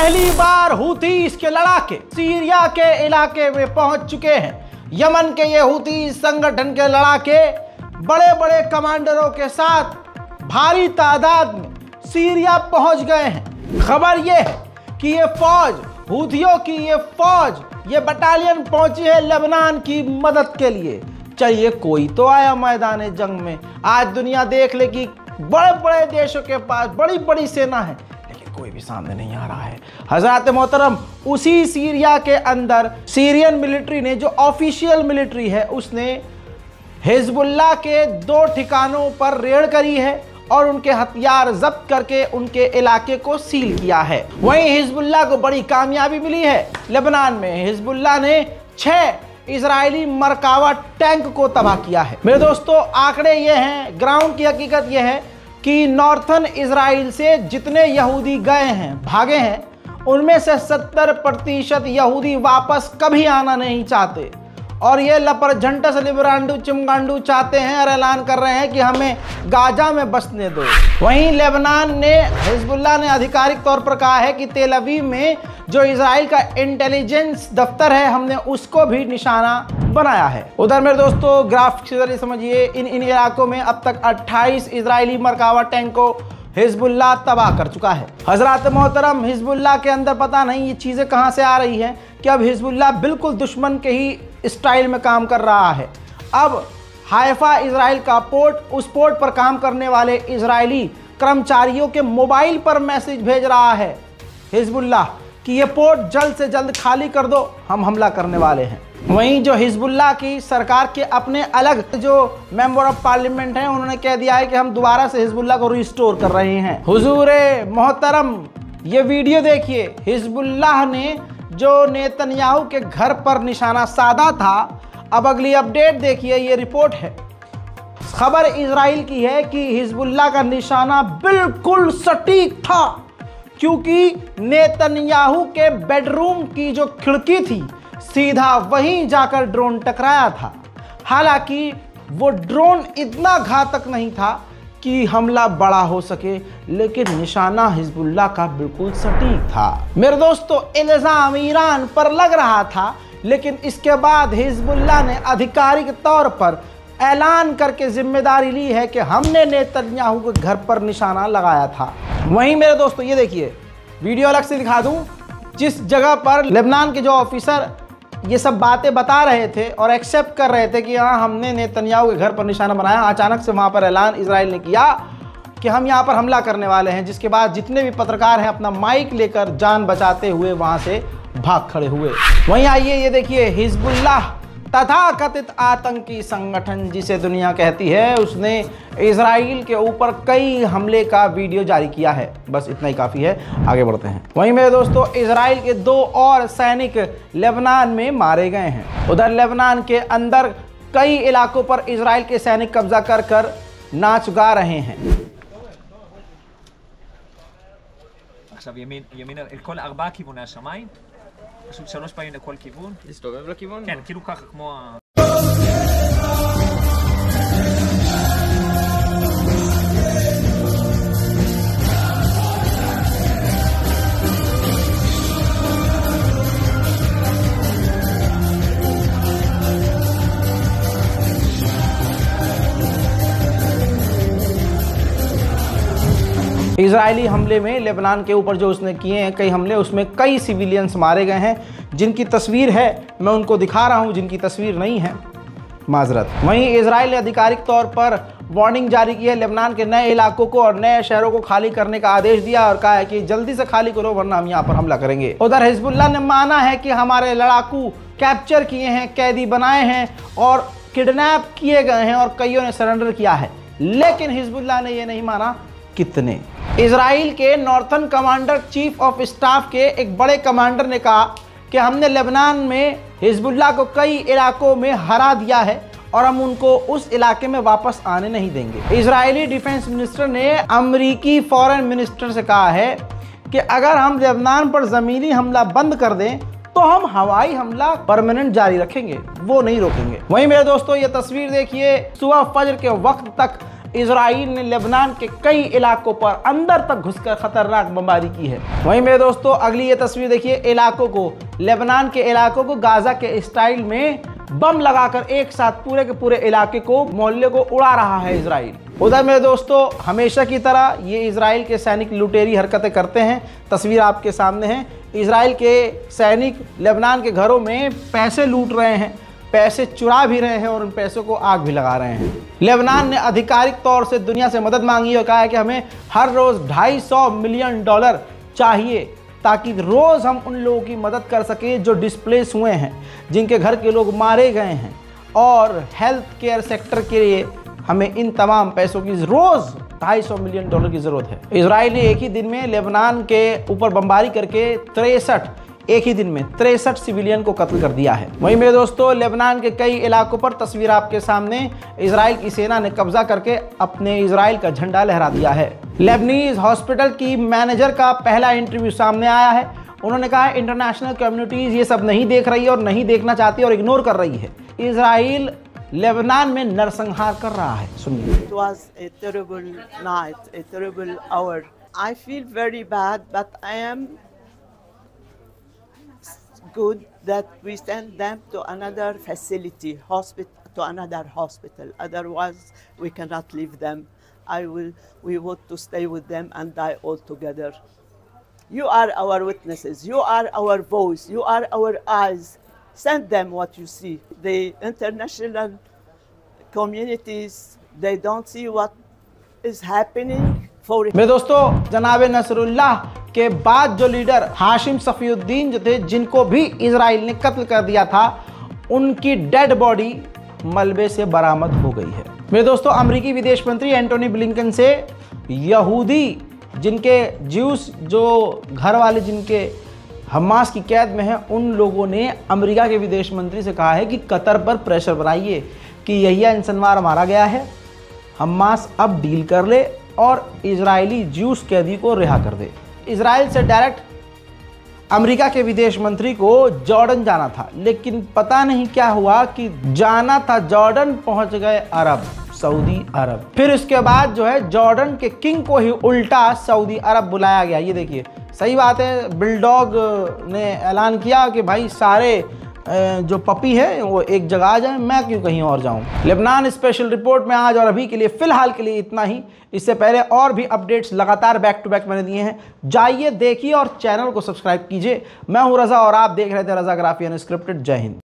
पहली बार हूथीस के लड़ाके सीरिया के इलाके में पहुंच चुके हैं। यमन के ये हूथी संगठन के लड़ाके बड़े बड़े कमांडरों के साथ भारी तादाद में सीरिया पहुंच गए हैं। खबर ये है कि ये फौज, हूथियों की ये फौज, ये बटालियन पहुंची है लेबनान की मदद के लिए। चलिए कोई तो आया मैदान जंग में। आज दुनिया देख ले कि बड़े बड़े देशों के पास बड़ी बड़ी सेना है, लेकिन कोई भी सामने नहीं आ रहा है। हजरत मोहतरम, उसी सीरिया के अंदर सीरियन मिलिट्री ने, जो ऑफिशियल मिलिट्री है, उसने हिजबुल्लाह के 2 ठिकानों पर रेड करी है और उनके हथियार जब्त करके उनके इलाके को सील किया है। वहीं हिजबुल्लाह को बड़ी कामयाबी मिली है। लेबनान में हिजबुल्लाह ने 6 इजरायली मरकावा टैंक को तबाह किया है। मेरे दोस्तों, आंकड़े ये हैं, ग्राउंड की हकीकत ये है कि नॉर्थन इजराइल से जितने यहूदी गए हैं, भागे हैं, उनमें से 70% यहूदी वापस कभी आना नहीं चाहते और ये लपरझंटस लिबरांडू चिमगांडू चाहते हैं और ऐलान कर रहे हैं कि हमें गाजा में बसने दो। वहीं लेबनान ने, हिजबुल्लाह ने आधिकारिक तौर पर कहा है कि तेल अवीव में जो इजराइल का इंटेलिजेंस दफ्तर है, हमने उसको भी निशाना बनाया है। उधर मेरे दोस्तों, ग्राफ के जरिए समझिए, इन इलाकों में अब तक 28 इजरायली मरकावा टैंक को हिजबुल्लाह तबाह कर चुका है। हजरत मोहतरम, हिजबुल्लाह के अंदर पता नहीं ये चीज़ें कहाँ से आ रही हैं कि अब हिजबुल्लाह बिल्कुल दुश्मन के ही स्टाइल में काम कर रहा है। अब हाइफा इजराइल का पोर्ट, उस पोर्ट पर काम करने वाले इजरायली कर्मचारियों के मोबाइल पर मैसेज भेज रहा है हिजबुल्लाह कि ये पोर्ट जल्द से जल्द खाली कर दो, हम हमला करने वाले हैं। वहीं जो हिजबुल्लाह की सरकार के अपने अलग जो मेंबर ऑफ पार्लियामेंट हैं, उन्होंने कह दिया है कि हम दोबारा से हिजबुल्लाह को रिस्टोर कर रहे हैं। हुजूरे मोहतरम, ये वीडियो देखिए, हिजबुल्लाह ने जो नेतन्याहू के घर पर निशाना साधा था, अब अगली अपडेट देखिए, ये रिपोर्ट है। खबर इजराइल की है कि हिजबुल्लाह का निशाना बिल्कुल सटीक था, क्योंकि नेतन्याहू के बेडरूम की जो खिड़की थी, सीधा वहीं जाकर ड्रोन टकराया था। हालांकि वो ड्रोन इतना घातक नहीं था कि हमला बड़ा हो सके, लेकिन निशाना हिजबुल्लाह का बिल्कुल सटीक था। मेरे दोस्तों, इल्जाम ईरान पर लग रहा था, लेकिन इसके बाद हिजबुल्लाह ने आधिकारिक तौर पर ऐलान करके जिम्मेदारी ली है कि हमने नेतन्याहू के घर पर निशाना लगाया था। वहीं मेरे दोस्तों, ये देखिए, वीडियो अलग से दिखा दूं, जिस जगह पर लेबनान के जो ऑफिसर ये सब बातें बता रहे थे और एक्सेप्ट कर रहे थे कि हाँ हमने नेतन्याहू के घर पर निशाना बनाया, अचानक से वहाँ पर ऐलान इजराइल ने किया कि हम यहाँ पर हमला करने वाले हैं, जिसके बाद जितने भी पत्रकार हैं अपना माइक लेकर जान बचाते हुए वहाँ से भाग खड़े हुए। वहीं आइए, ये देखिए, हिजबुल्लाह तथाकथित आतंकी संगठन जिसे दुनिया कहती है, उसने इजराइल के ऊपर कई हमले का वीडियो जारी किया है। बस इतना ही काफ़ी है, आगे बढ़ते हैं। वहीं मेरे दोस्तों, इजराइल के 2 और सैनिक लेबनान में मारे गए हैं। उधर लेबनान के अंदर कई इलाकों पर इजराइल के सैनिक कब्जा कर नाच गा रहे हैं। עכשיו ימין אל כל 4 כיווני השמיים, פשוט 3 פעמים לכל כיוון. להסתובב לכיוון? כן, כאילו ככה, כמו इजरायली हमले में लेबनान के ऊपर जो उसने किए हैं कई हमले, उसमें कई सिविलियंस मारे गए हैं, जिनकी तस्वीर है मैं उनको दिखा रहा हूं, जिनकी तस्वीर नहीं है माजरत। वहीं इजराइल ने आधिकारिक तौर पर वार्निंग जारी की है, लेबनान के नए इलाकों को और नए शहरों को खाली करने का आदेश दिया और कहा है कि जल्दी से खाली करो वरना हम यहाँ पर हमला करेंगे। उधर हिजबुल्लाह ने माना है कि हमारे लड़ाकू कैप्चर किए हैं, कैदी बनाए हैं और किडनैप किए गए हैं और कईयों ने सरेंडर किया है, लेकिन हिजबुल्लाह ने यह नहीं माना कितने। इजराइल के northern commander chief of staff के एक बड़े कमांडर ने कहा कि हमने लेबनान में हिजबुल्लाह को कई इलाकों में हरा दिया है और हम उनको उस इलाके में वापस आने नहीं देंगे। इजरायली डिफेंस मिनिस्टर ने अमेरिकी फॉरेन मिनिस्टर से कहा है कि अगर हम लेबनान पर ज़मीनी हमला बंद कर दें तो हम हवाई हमला परमानेंट जारी रखेंगे, वो नहीं रोकेंगे। वहीं मेरे दोस्तों, ये तस्वीर देखिए, सुबह फजर के वक्त तक इजराइल ने लेबनान के कई इलाकों पर अंदर तक घुसकर खतरनाक बमबारी की है। वहीं मेरे दोस्तों अगली ये तस्वीर देखिए, इलाकों को, लेबनान के इलाकों को गाजा के स्टाइल में बम लगाकर एक साथ पूरे के पूरे इलाके को, मोहल्ले को उड़ा रहा है इजराइल। उधर मेरे दोस्तों हमेशा की तरह ये इजराइल के सैनिक लुटेरी हरकतें करते हैं। तस्वीर आपके सामने है, इजराइल के सैनिक लेबनान के घरों में पैसे लूट रहे हैं, पैसे चुरा भी रहे हैं और उन पैसों को आग भी लगा रहे हैं। लेबनान ने आधिकारिक तौर से दुनिया से मदद मांगी और कहा है कि हमें हर रोज़ $250 मिलियन चाहिए ताकि रोज़ हम उन लोगों की मदद कर सकें जो डिस्प्लेस हुए हैं, जिनके घर के लोग मारे गए हैं, और हेल्थ केयर सेक्टर के लिए हमें इन तमाम पैसों की रोज़ $250 मिलियन की ज़रूरत है। इजराइल ने एक ही दिन में लेबनान के ऊपर बमबारी करके 63 सिविलियन को कत्ल कर दिया है। वहीं मेरे दोस्तों लेबनान के कई इलाकों पर, तस्वीर आपके सामने, इजराइल की सेना ने कब्जा करके अपने इजराइल का झंडा लहरा दिया है। लेबनीज हॉस्पिटल की मैनेजर का पहला इंटरव्यू सामने आया है। उन्होंने कहा है इंटरनेशनल कम्युनिटीज़ ये सब नहीं देख रही है और नहीं देखना चाहती और इग्नोर कर रही है। इजराइल लेबनान में नरसंहार कर रहा है। सुनिए। It was a terrible night, a terrible hour. I feel very bad, but I am good that we send them to another facility, to another hospital. Otherwise, we cannot leave them. We want to stay with them and die all together. You are our witnesses. You are our voice. You are our eyes. Send them what you see. The international communities, they don't see what is happening for. मेरे दोस्तों जनाब Nasrallah के बाद जो leader Hashim Safiuddin जो थे, जिनको भी इजराइल ने कत्ल कर दिया था, उनकी डेड बॉडी मलबे से बरामद हो गई है। मेरे दोस्तों अमेरिकी विदेश मंत्री एंटोनी ब्लिंकन से यहूदी जिनके ज्यूस जो घर वाले जिनके हमास की कैद में हैं, उन लोगों ने अमेरिका के विदेश मंत्री से कहा है कि कतर पर प्रेशर बनाइए कि यहिया इंसनवार मारा गया है, हमास अब डील कर ले और इजरायली ज्यूस कैदी को रिहा कर दे। इजराइल से डायरेक्ट अमेरिका के विदेश मंत्री को जॉर्डन जाना था, लेकिन पता नहीं क्या हुआ कि जाना था जॉर्डन, पहुंच गए अरब, सऊदी अरब। फिर उसके बाद जो है जॉर्डन के किंग को ही उल्टा सऊदी अरब बुलाया गया। ये देखिए, सही बात है, बिल्डॉग ने ऐलान किया कि भाई सारे जो पपी है वो एक जगह आ जाए, मैं क्यों कहीं और जाऊं। लेबनान स्पेशल रिपोर्ट में आज और अभी के लिए फिलहाल के लिए इतना ही। इससे पहले और भी अपडेट्स लगातार बैक टू बैक मैंने दिए हैं, जाइए देखिए और चैनल को सब्सक्राइब कीजिए। मैं हूं रजा और आप देख रहे थे रजा ग्राफी अनस्क्रिप्टेड। जय हिंद।